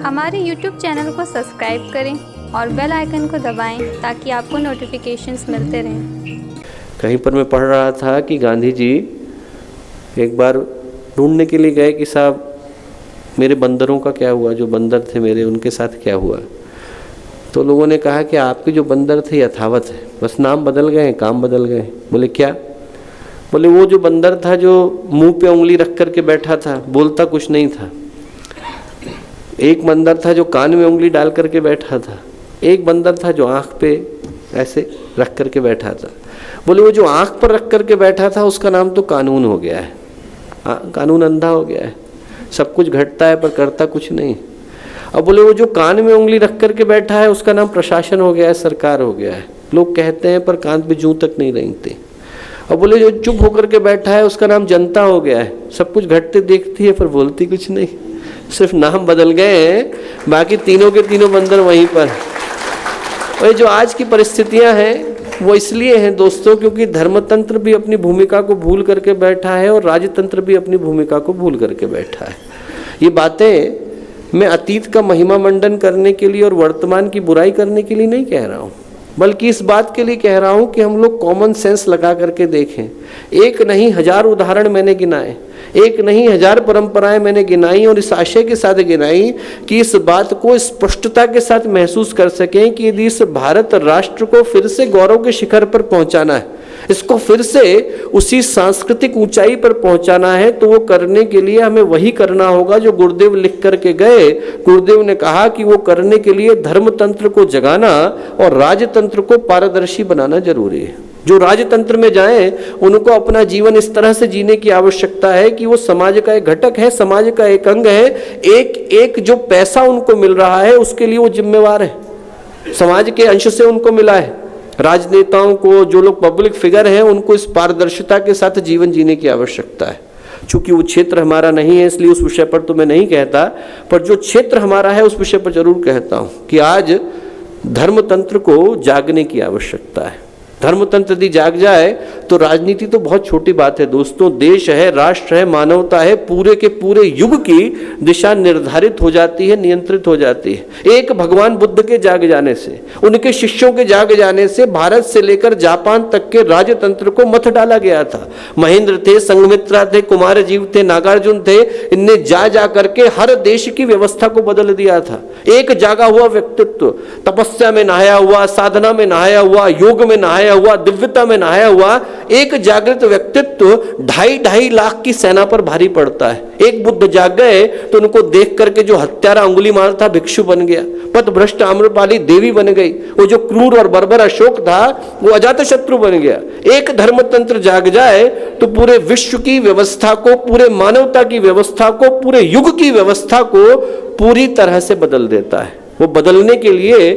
हमारे YouTube channel को subscribe करें और बेल आइकन को दबाएं ताकि आपको नोटिफिकेशंस मिलते रहें। कहीं पर मैं पढ़ रहा था कि गांधी जी एक बार ढूंढने के लिए गए कि साहब मेरे बंदरों का क्या हुआ, जो बंदर थे मेरे उनके साथ क्या हुआ। तो लोगों ने कहा कि आपके जो बंदर थे यथावत है, बस नाम बदल गए, काम बदल गए। बोले क्या? बोले वो जो बंदर था जो मुंह पे उंगली रख करके बैठा था, बोलता कुछ नहीं था। एक बंदर था जो कान में उंगली डाल करके बैठा था। एक बंदर था जो आँख पे ऐसे रख करके बैठा था। बोले वो जो आँख पर रख करके बैठा था उसका नाम तो कानून हो गया है। कानून अंधा हो गया है, सब कुछ घटता है पर करता कुछ नहीं। अब बोले वो जो कान में उंगली रख करके बैठा है उसका नाम प्रशासन हो गया है, सरकार हो गया है। लोग कहते हैं पर कान पे जूं तक नहीं रेंगते। अब बोले जो चुप होकर के बैठा है उसका नाम जनता हो गया है, सब कुछ घटते देखती है पर बोलती कुछ नहीं। सिर्फ नाम बदल गए हैं, बाकी तीनों के तीनों बंदर वहीं पर। और जो आज की परिस्थितियां हैं वो इसलिए हैं दोस्तों क्योंकि धर्मतंत्र भी अपनी भूमिका को भूल करके बैठा है और राजतंत्र भी अपनी भूमिका को भूल करके बैठा है। ये बातें मैं अतीत का महिमा मंडन करने के लिए और वर्तमान की बुराई करने के लिए नहीं कह रहा हूँ, बल्कि इस बात के लिए कह रहा हूँ कि हम लोग कॉमन सेंस लगा करके देखें। एक नहीं हजार उदाहरण मैंने गिनाए, एक नहीं हजार परंपराएं मैंने गिनाई और इस आशय के साथ गिनाई कि इस बात को स्पष्टता के साथ महसूस कर सकें कि यदि इस भारत राष्ट्र को फिर से गौरव के शिखर पर पहुंचाना है, इसको फिर से उसी सांस्कृतिक ऊंचाई पर पहुंचाना है, तो वो करने के लिए हमें वही करना होगा जो गुरुदेव लिख करके गए। गुरुदेव ने कहा कि वो करने के लिए धर्मतंत्र को जगाना और राजतंत्र को पारदर्शी बनाना जरूरी है। जो राजतंत्र में जाएं उनको अपना जीवन इस तरह से जीने की आवश्यकता है कि वो समाज का एक घटक है, समाज का एक अंग है। एक एक जो पैसा उनको मिल रहा है उसके लिए वो जिम्मेवार है, समाज के अंश से उनको मिला है। राजनेताओं को, जो लोग पब्लिक फिगर हैं, उनको इस पारदर्शिता के साथ जीवन जीने की आवश्यकता है। चूंकि वो क्षेत्र हमारा नहीं है इसलिए उस विषय पर तो मैं नहीं कहता, पर जो क्षेत्र हमारा है उस विषय पर जरूर कहता हूं कि आज धर्मतंत्र को जागने की आवश्यकता है। धर्मतंत्र यदि जाग जाए तो राजनीति तो बहुत छोटी बात है दोस्तों। देश है, राष्ट्र है, मानवता है, पूरे के पूरे युग की दिशा निर्धारित हो जाती है, नियंत्रित हो जाती है। एक भगवान बुद्ध के जाग जाने से, उनके शिष्यों के जाग जाने से भारत से लेकर जापान तक के राजतंत्र को मथ डाला गया था। महेंद्र थे, संघमित्रा थे, कुमारजीव थे, नागार्जुन थे, इनने जा करके हर देश की व्यवस्था को बदल दिया था। एक जागा हुआ व्यक्तित्व, तपस्या में नहाया हुआ, साधना में नहाया हुआ, योग में नहाया हुआ, दिव्यता में नहाया हुआ एक जागृत व्यक्तित्व 2.5 लाख की सेना पर भारी पड़ता है। एक बुद्ध जाग गए तो उनको देख करके जो हत्यारा अंगुलीमाल था भिक्षु बन गया, पथभ्रष्ट आम्रपाली देवी बन गई, वो जो क्रूर और बर्बर अशोक था वो अजातशत्रु बन गया। एक धर्मतंत्र जाग जाए तो पूरे विश्व की व्यवस्था को, पूरे मानवता की व्यवस्था को, पूरे युग की व्यवस्था को पूरी तरह से बदल देता है। वो बदलने के लिए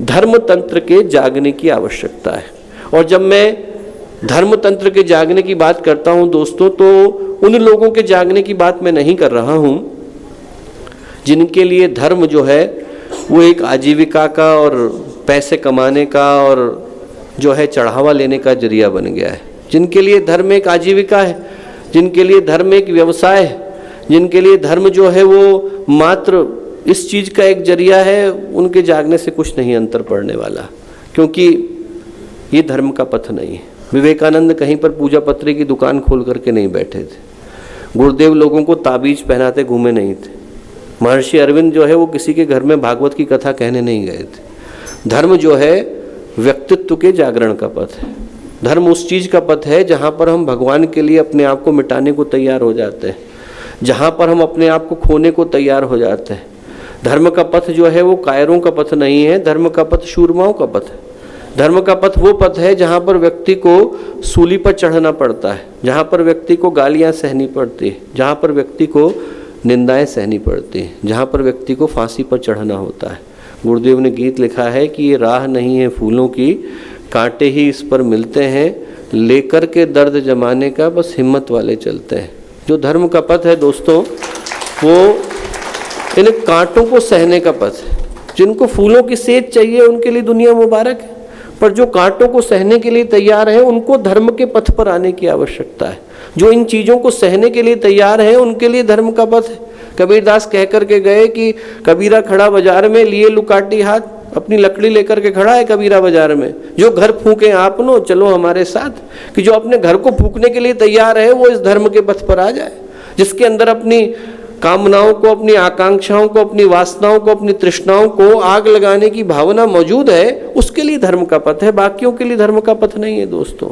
धर्मतंत्र के जागने की आवश्यकता है। और जब मैं धर्मतंत्र के जागने की बात करता हूं दोस्तों, तो उन लोगों के जागने की बात मैं नहीं कर रहा हूं जिनके लिए धर्म जो है वो एक आजीविका का और पैसे कमाने का और जो है चढ़ावा लेने का जरिया बन गया है। जिनके लिए धर्म एक आजीविका है, जिनके लिए धर्म एक व्यवसाय है, जिनके लिए धर्म जो है वो मात्र इस चीज़ का एक जरिया है, उनके जागने से कुछ नहीं अंतर पड़ने वाला, क्योंकि ये धर्म का पथ नहीं है। विवेकानंद कहीं पर पूजा पत्री की दुकान खोल करके नहीं बैठे थे। गुरुदेव लोगों को ताबीज पहनाते घूमे नहीं थे। महर्षि अरविंद जो है वो किसी के घर में भागवत की कथा कहने नहीं गए थे। धर्म जो है व्यक्तित्व के जागरण का पथ है। धर्म उस चीज़ का पथ है जहाँ पर हम भगवान के लिए अपने आप को मिटाने को तैयार हो जाते हैं, जहाँ पर हम अपने आप को खोने को तैयार हो जाते हैं। धर्म का पथ जो है वो कायरों का पथ नहीं है, धर्म का पथ शूरमाओं का पथ है। धर्म का पथ वो पथ है जहाँ पर व्यक्ति को सूली पर चढ़ना पड़ता है, जहाँ पर व्यक्ति को गालियाँ सहनी पड़ती है, जहाँ पर व्यक्ति को निंदाएं सहनी पड़ती है, जहाँ पर व्यक्ति को फांसी पर चढ़ना होता है। गुरुदेव ने गीत लिखा है कि ये राह नहीं है फूलों की, कांटे ही इस पर मिलते हैं, लेकर के दर्द जमाने का बस हिम्मत वाले चलते हैं। जो धर्म का पथ है दोस्तों वो इन कांटों को सहने का पथ है। जिनको फूलों की सेज चाहिए उनके लिए दुनिया मुबारक है, पर जो कांटों को सहने के लिए तैयार है उनको धर्म के पथ पर आने की आवश्यकता है। जो इन चीज़ों को सहने के लिए तैयार है उनके लिए धर्म का पथ है। कबीरदास कह करके गए कि कबीरा खड़ा बाजार में लिए लुकाटी हाथ, अपनी लकड़ी लेकर के खड़ा है कबीरा बाजार में। जो घर फूके आपनो चलो हमारे साथ, कि जो अपने घर को फूकने के लिए तैयार है वो इस धर्म के पथ पर आ जाए। जिसके अंदर अपनी कामनाओं को, अपनी आकांक्षाओं को, अपनी वासनाओं को, अपनी तृष्णाओं को आग लगाने की भावना मौजूद है, उसके लिए धर्म का पथ है, बाकियों के लिए धर्म का पथ नहीं है दोस्तों।